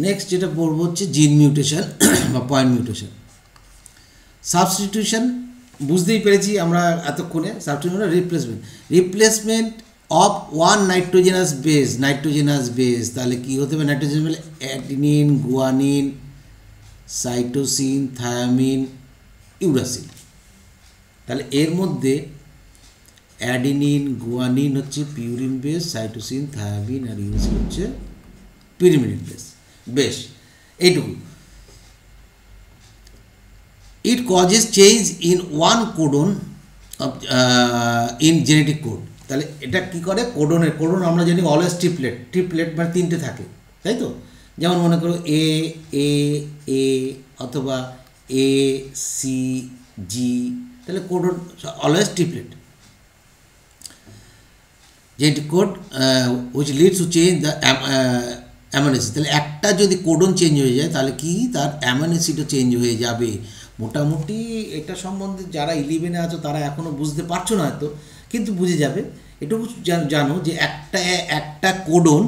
Next যেটা পড়বো হচ্ছে জিন মিউটেশন বা পয়েন্ট মিউটেশন। সাবস্টিটিউশন বুঝতেই পেরেছি আমরা এতক্ষণে। Substitution replacement of one nitrogenous base. তাহলে কী হতে হবে? নাইট্রোজেন বলে অ্যাডিনিন, গুয়ানিন, সাইটোসিন, থায়ামিন, ইউরাসিন। তাহলে এর মধ্যে অ্যাডিনিন, গুয়ানিন হচ্ছে পিউরিন বেস, সাইটোসিন, থায়ামিন আর ইউরাসিন হচ্ছে পিরিমিডিন বেস। বেশ, এইটুকু। It causes change in one codon of in genetic code. তাহলে এটা কী করে? কোডন আমরা জানি অলওয়েজ ট্রিপলেট মানে তিনটে থাকে, তাই তো? যেমন মনে করো এ এ অথবা এ সি জি, তাহলে codon always triplet genetic code which leads to change the amino acid. তাহলে একটা যদি কোডন চেঞ্জ হয়ে যায় তাহলে কি তার অ্যামাইনো অ্যাসিডও চেঞ্জ হয়ে যাবে। মোটামুটি এটা সম্বন্ধে যারা 11-এ আছো তারা এখনও বুঝতে পারছো না হয়তো, কিন্তু বুঝে যাবে। এটুকু জানো যে একটা কোডন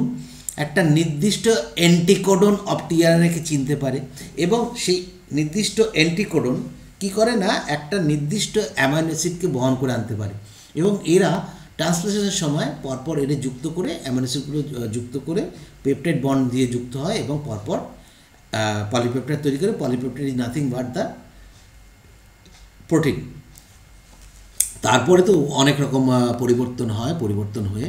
একটা নির্দিষ্ট অ্যান্টিকোডন অফ টিআরএনএকে চিনতে পারে, এবং সেই নির্দিষ্ট অ্যান্টিকোডন কী করে না একটা নির্দিষ্ট অ্যামাইনো অ্যাসিডকে বহন করে আনতে পারে, এবং এরা ট্রান্সলেশনের সময় পরপর এদের যুক্ত করে অ্যামাইনো অ্যাসিডগুলো যুক্ত করে পেপটাইড বন্ড দিয়ে যুক্ত হয় এবং পরপর পলিপেপটাইড তৈরি করে। Polypeptide is nothing but the protein. তারপরে তো অনেক রকম পরিবর্তন হয়ে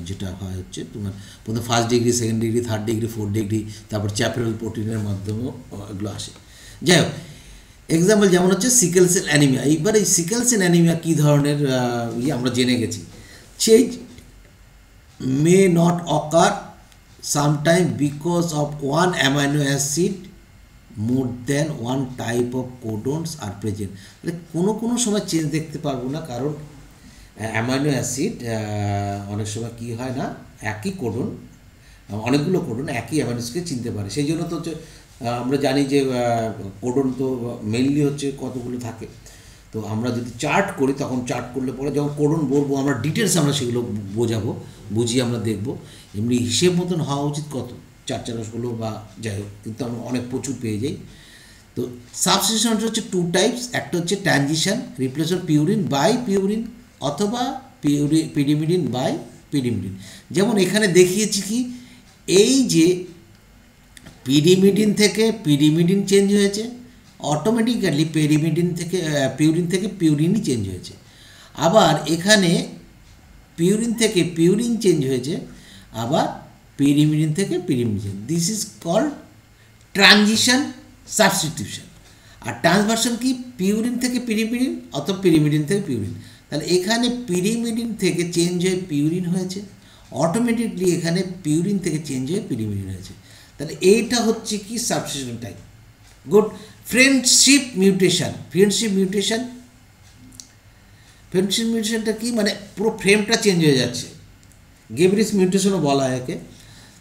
যেটা হয় হচ্ছে তোমার প্রথমে first degree, second degree, third degree, fourth degree, তারপর চ্যাপেরাল প্রোটিনের মাধ্যমেও এগুলো আসে। যাই হোক, এক্সাম্পল যেমন হচ্ছে সিকেল সেল অ্যানিমিয়া। এইবার এই সিকেল সেল অ্যানিমিয়া কী ধরনের আমরা জেনে গেছি। Change may not occur sometime because of one amino acid more than one type of codons are present. তাহলে কোনো সময় চেঞ্জ দেখতে পারবো না, কারণ অ্যামাইনো অ্যাসিড অনেক সময় কী হয় না একই কোডন, অনেকগুলো কোডন একই অ্যামাইনো অ্যাসিডকে চিনতে পারে। সেই জন্য তো হচ্ছে আমরা জানি যে কোডন তো মেইনলি হচ্ছে কতগুলো থাকে। তো আমরা যদি চার্ট করি তখন চার্ট করলে পরে যখন কোডন বলবো আমরা ডিটেলস আমরা সেগুলো বুঝিয়ে আমরা দেখব। এমনি হিসেব মতন হওয়া উচিত কত 4 বা যাই হোক, কিন্তু আমরা অনেক প্রচুর পেয়ে যাই। তো সাবস্টিটিউশনটা হচ্ছে 2 টাইপস। একটা হচ্ছে transition, replacement purine by purine অথবা পিরিমিডিন বাই পিরিমিডিন। যেমন এখানে দেখিয়েছি কি এই যে পিরিমিডিন থেকে পিরিমিডিন চেঞ্জ হয়েছে, অটোমেটিক্যালি পিউরিন থেকে পিউরিনই চেঞ্জ হয়েছে। আবার এখানে পিউরিন থেকে পিউরিন চেঞ্জ হয়েছে, আবার পিরিমিডিন থেকে pyrimidine. This is called transition substitution. আর ট্রান্সভার্সন কি? পিউরিন থেকে পিরিমিডিন অথবা পিরিমিডিন থেকে পিউরিন। তাহলে এখানে পিরিমিডিন থেকে চেঞ্জ হয়ে পিউরিন হয়েছে, অটোমেটিকলি এখানে পিউরিন থেকে চেঞ্জ হয়ে পিরিমিডিন হয়েছে। তাহলে এইটা হচ্ছে কি সাবস্টিটিউশন টাইপ। গুড। ফ্রেন্ডশিপ মিউটেশনটা কি? মানে পুরো ফ্রেমটা চেঞ্জ হয়ে যাচ্ছে, গেবরিস মিউটেশনও বলা হয় একে।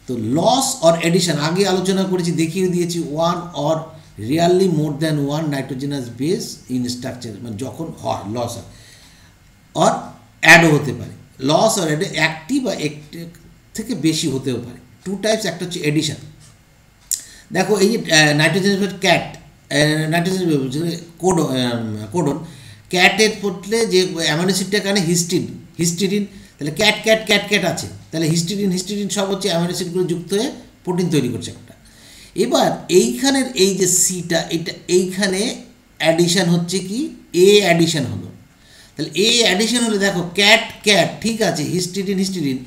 তো লস অর এডিশন আগে আলোচনা করেছি, দেখিয়ে দিয়েছি one or rarely more than one nitrogenous base in structure, মানে যখন হয় লস হয় অর অ্যাডও হতে পারে। লস অর অ্যাড একটি বা একটি থেকে বেশি হতেও পারে। 2 টাইপস। একটা হচ্ছে এডিশন। দেখো এই যে নাইট্রোজেন নাইট্রোজেন কোডন ক্যাটের পড়লে যে অ্যামাইনো অ্যাসিডটা এখানে হিস্টিডিন, তাহলে ক্যাট আছে, তাহলে হিস্টিডিন সব হচ্ছে অ্যামাইনো অ্যাসিডগুলো যুক্ত হয়ে প্রোটিন তৈরি করছে একটা। এবার এইখানের এই যে সিটা, এটা এইখানে অ্যাডিশন হচ্ছে কি এ অ্যাডিশন হলো। তাহলে এ অ্যাডিশন হলে দেখো ক্যাট ঠিক আছে, হিস্টিডিন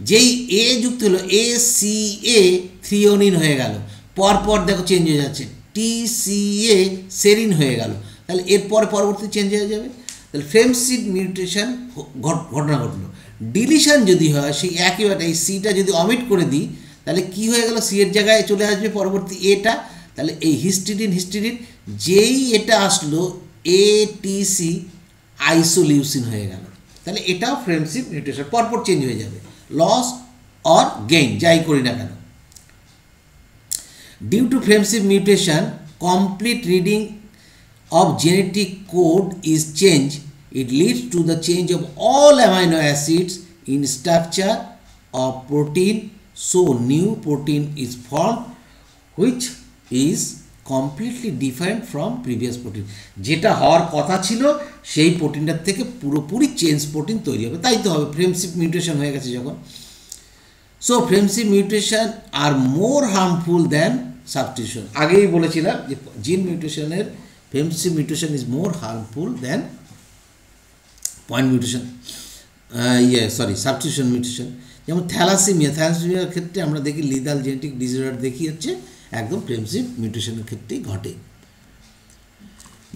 যেই এ যুক্ত হলো এ সি এ থ্রিওনিন হয়ে গেল, পরপর দেখো চেঞ্জ হয়ে যাচ্ছে, TCA সেরিন হয়ে গেল। তাহলে এরপরে পরবর্তী চেঞ্জ হয়ে যাবে। তাহলে ফ্রেমশিপ মিউটেশন ঘটনা ঘটলো। ডিলিশন যদি হয় সেই একইভাবে এই সিটা যদি অমিট করে দিই তাহলে কি হয়ে গেল, সি এর জায়গায় চলে আসবে পরবর্তী এটা। তাহলে এই হিস্টিডিন যেই এটা আসলো ATC আইসোলিউসিন হয়ে গেল। তাহলে এটাও ফ্রেমশিপ মিউটেশন, পরপর চেঞ্জ হয়ে যাবে, লস অর গেইন যাই করি না কেন। Due to frameship mutation, complete reading of genetic code is changed. It leads to the change of all amino acids in structure of protein. So new protein is formed which is completely different from previous protein, যেটা হওয়ার কথা ছিল সেই প্রোটিনটার থেকে পুরোপুরি change protein তৈরি হবে। তাই তো হবে, ফ্রেম শিফট মিউটেশন হয়ে গেছে যখন। So frame shift mutation are more harmful than substitution. আগেই বলেছিলাম যে জিন মিউটেশনের frame shift mutation is more harmful than point mutation, substitution mutation. যেমন থ্যালাসেমিয়ার ক্ষেত্রে আমরা দেখি লিদাল জেনেটিক ডিসঅর্ডার দেখি হচ্ছে একদম ফ্রেম শিফট মিউটেশনের ক্ষেত্রেই ঘটে।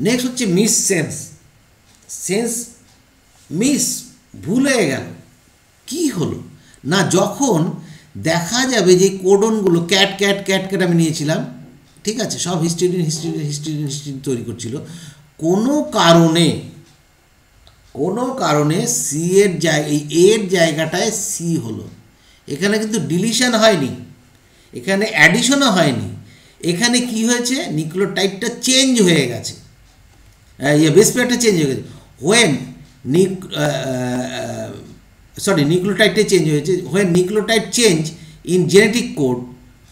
নেক্সট হচ্ছে মিস সেন্স ভুল হয়ে গেল। কি হলো না, যখন দেখা যাবে যে কোডনগুলো ক্যাট আমি নিয়েছিলাম, ঠিক আছে, সব হিস্টিডিন তৈরি করছিল, কোনো কারণে সি এর এর জায়গাটায় সি হলো। এখানে কিন্তু ডিলিশন হয়নি, এখানে অ্যাডিশনও হয়নি, এখানে কি হয়েছে, নিউক্লিওটাইডটা চেঞ্জ হয়ে গেছে, বেস পেয়ারটা চেঞ্জ হয়ে গেছে। হোয়েন নিউক্লিওটাইডটা চেঞ্জ হয়েছে, when nucleotide change in genetic code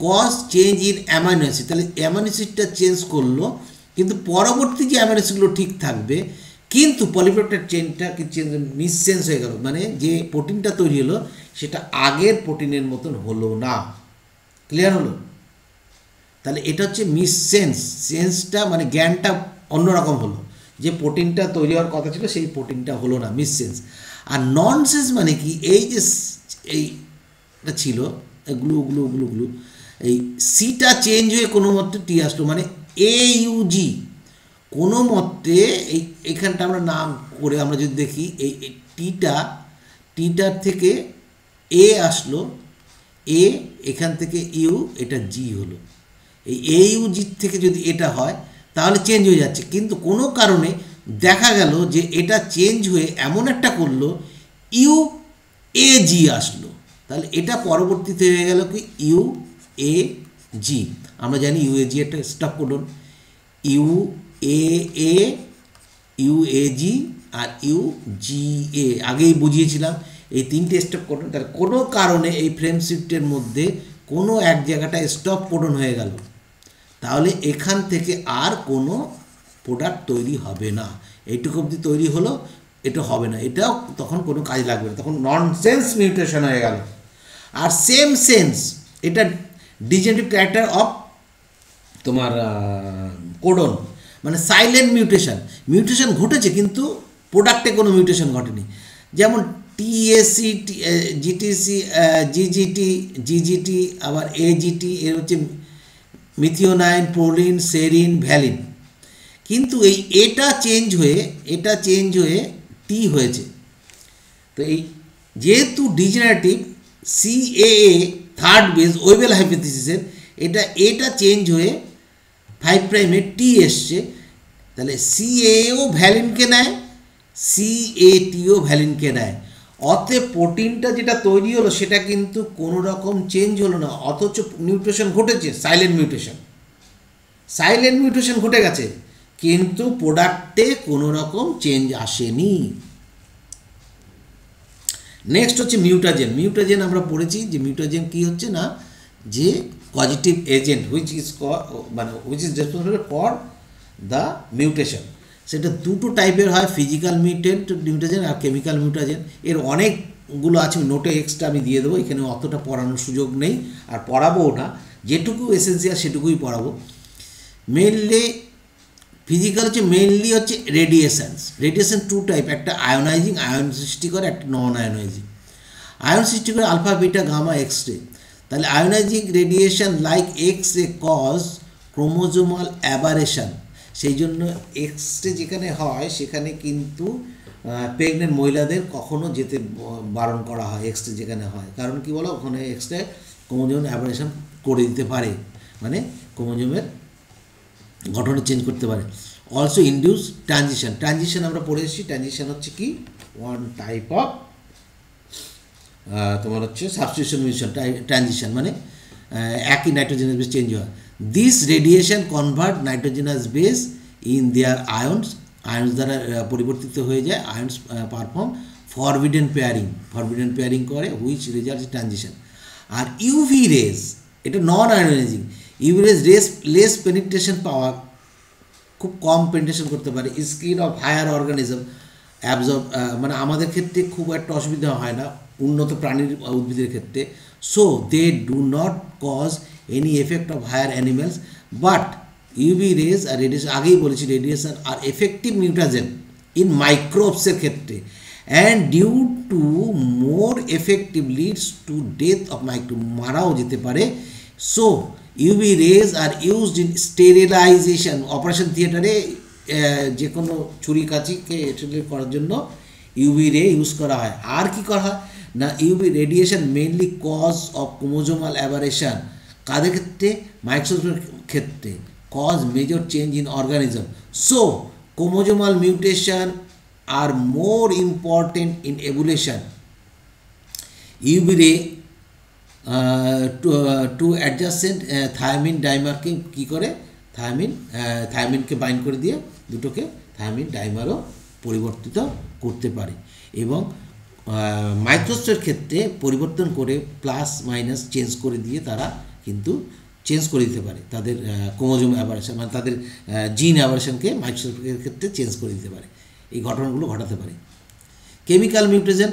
cause change in amino acid. তাহলে অ্যামাইনো অ্যাসিডটা চেঞ্জ করলো, কিন্তু পরবর্তী যে অ্যামাইনো অ্যাসিডগুলো ঠিক থাকবে, কিন্তু পলিপেপটাইড চেনটা মিসসেন্স হয়ে গেল, মানে যে প্রোটিনটা তৈরি হলো সেটা আগের প্রোটিনের মতন হলো না। ক্লিয়ার হলো? তাহলে এটা হচ্ছে সেন্সটা মানে জ্ঞানটা অন্যরকম হলো, যে প্রোটিনটা তৈরি হওয়ার কথা ছিল সেই প্রোটিনটা হলো না, মিসসেন্স। আর ননসেন্স মানে কি, এই যে এইটা ছিল গ্লু এই সিটা চেঞ্জ হয়ে কোনো মতে টি আসলো, মানে AUG কোনো মতে এইখানটা আমরা নাম করে আমরা যদি দেখি এই টিটার থেকে এ আসলো, এখান থেকে ইউ, এটা জি হলো। এই AUG থেকে যদি এটা হয় তাহলে চেঞ্জ হয়ে যাচ্ছে, কিন্তু কোনো কারণে দেখা গেল যে এটা চেঞ্জ হয়ে এমন একটা করলো UAG আসলো, তাহলে এটা পরবর্তীতে হয়ে গেল কি UAG। আমরা জানি UAG একটা স্টপ কোডন, UAG আর UGA আগেই বুঝিয়েছিলাম, এই তিনটে স্টপ কোডন। তাহলে কোনো কারণে এই ফ্রেম শিফটের মধ্যে কোনো এক জায়গাটায় স্টপ কোডন হয়ে গেল, তাহলে এখান থেকে আর কোনো প্রোডাক্ট তৈরি হবে না। এইটুকু অবধি তৈরি হলো, এটা হবে না, এটাও তখন কোনো কাজে লাগবে না, তখন ননসেন্স মিউটেশন হয়ে গেল। আর সেন্স এটা ডিজেনারেটিভ ক্যারেক্টার অফ তোমার কোডন, মানে সাইলেন্ট মিউটেশন ঘটেছে কিন্তু প্রোডাক্টে কোনো মিউটেশন ঘটেনি। যেমন TAC, GTC, GGT, আবার AGT, এর হচ্ছে মিথিওনাইন, প্রোলিন, সেরিন, ভ্যালিন, কিন্তু এটা চেঞ্জ হয়ে টি হয়েছে। তো এই যেহেতু degenerative CAA third base wobble হাইপোথিসিসের, এটা চেঞ্জ হয়ে 5 প্রাইমে টি এসছে, তাহলে CAAও ভ্যালিনকে নেয়, CATও ভ্যালিনকে নেয়। অতএব প্রোটিনটা যেটা তৈরি হলো সেটা কিন্তু কোনো রকম চেঞ্জ হলো না, অথচ মিউটেশন ঘটেছে, সাইলেন্ট মিউটেশন ঘটে গেছে, কিন্তু প্রোডাক্টে কোনো রকম চেঞ্জ আসেনি। নেক্সট হচ্ছে মিউটাজেন আমরা পড়েছি যে মিউটাজেন কি হচ্ছে না, যে positive agent which is responsible for the mutation. সেটা দুটো টাইপের হয়, ফিজিক্যাল মিউটেশন আর কেমিক্যাল মিউটাজেন। এর অনেকগুলো আছে, নোটে এক্সট্রা আমি দিয়ে দেবো, এখানে অতটা পড়ানোর সুযোগ নেই আর পড়াবোও না, যেটুকু এসেন্সিয়াল সেটুকুই পড়াবো। মেনলি ফিজিক্যাল মেনলি হচ্ছে রেডিয়েশন টু টাইপ, একটা আয়নাইজিং, আয়ন সৃষ্টি করে, একটা নন আয়নাইজিং। আয়ন সৃষ্টি করে আলফা, বিটা, গামা, এক্সরে। তাহলে ionising radiation like X-ray cause chromosomal aberration, সেই জন্য এক্সরে যেখানে হয় সেখানে কিন্তু প্রেগনেন্ট মহিলাদের কখনো যেতে বারণ করা হয়, এক্সরে যেখানে হয়, কারণ কি বলো, ওখানে এক্সরে ক্রোমোজোম অ্যাবারেশন করে দিতে পারে, মানে ক্রোমোজোমের গঠন চেঞ্জ করতে পারে। অলসো ইনডিউস ট্রানজিশন আমরা পড়ে এসেছি। ট্রানজিশন হচ্ছে কি, ওয়ান টাইপ অফ তোমার হচ্ছে সাবস্টিটিউশন মিউটেশন। ট্রানজিশন মানে একই নাইট্রোজেনাস বেস চেঞ্জ হয়। This radiation convert nitrogenous base in their ions দ্বারা পরিবর্তিত হয়ে যায়, আয়ন্স পারফর্ম ফরবিডেন পেয়ারিং করে, হুইচ রেজাল্টস ট্রানজিশন। আর ইউভি রেজ, এটা non ionising. UV rays less penetration power, খুব কম পেনিট্রেশন করতে পারে। Skin of higher organism absorb, মানে আমাদের ক্ষেত্রে খুব একটা অসুবিধা হয় না উন্নত প্রাণীর উদ্ভিদের ক্ষেত্রে। So they do not cause any effect of higher animals, but UV rays are radiation, আগেই বলেছি radiation are effective mutagen in মাইক্রোবসের ক্ষেত্রে, and due to more effective leads to death of microbe, মারাও যেতে পারে। So UV rays are used in sterilisation, operation থিয়েটারে যে কোনো ছুরি কাঁচিকে স্টেরিলাইজ করার জন্য ইউভি রে ইউজ করা হয়। আর কি করা হয় না, UV radiation mainly cause of chromosomal aberration, কাদের ক্ষেত্রে, মাইক্রোস্কোপের ক্ষেত্রে, cause major change in organism. So chromosomal mutation are more important in evolution. UV ray to adjacent thymine ডাইমারকে কী করে, থায়ামিনকে বাইন্ড করে দিয়ে দুটোকে থায়ামিন ডাইমারও পরিবর্তিত করতে পারে। এবং মাইক্রোস্কোপের ক্ষেত্রে পরিবর্তন করে প্লাস মাইনাস চেঞ্জ করে দিয়ে তারা কিন্তু চেঞ্জ করে দিতে পারে তাদের ক্রোমোজোম অ্যাবারেশন, মানে তাদের জিন অ্যাবারেশনকে মাইক্রোস্কোপের ক্ষেত্রে চেঞ্জ করে দিতে পারে। এই ঘটনাগুলো ঘটাতে পারে। কেমিক্যাল মিউটেশন,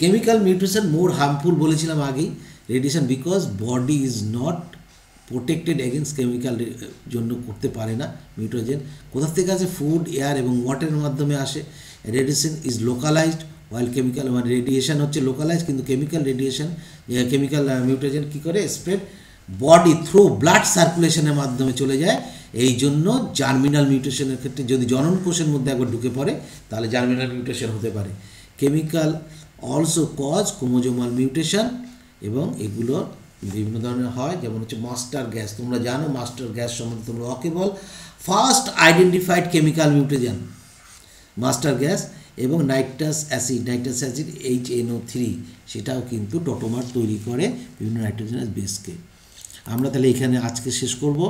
কেমিক্যাল মিউটেশন মোর হার্মফুল বলেছিলাম আগেই, radiation because body is not protected against chemical জন্য করতে পারে না মিউটেশন। কোথা থেকে আসে, ফুড, এয়ার এবং ওয়াটারের মাধ্যমে আসে। Radiation is localised, while chemical, মানে রেডিয়েশন হচ্ছে লোকালাইজ, কিন্তু কেমিক্যাল রেডিয়েশন, কেমিক্যাল মিউটেশন কী করে, স্প্রেড বডি থ্রু ব্লাড সার্কুলেশনের মাধ্যমে চলে যায়। এই জন্য জার্মিনাল মিউটেশনের ক্ষেত্রে যদি জনন কোষের মধ্যে একবার ঢুকে পড়ে তাহলে জার্মিনাল মিউটেশন হতে পারে। Chemical also cause chromosomal mutation, এবং এগুলো বিভিন্ন ধরনের হয়, যেমন হচ্ছে মাস্টার গ্যাস, তোমরা জানো মাস্টার গ্যাস সম্বন্ধে তোমরা ওয়াকিবল। First identified chemical mutation mustard gas, এবং নাইট্রাস অ্যাসিড HNO3, সেটাও কিন্তু টোটোমার তৈরি করে বিভিন্ন নাইট্রোজেনাস বেসকে। আমরা তাহলে এখানে আজকে শেষ করব।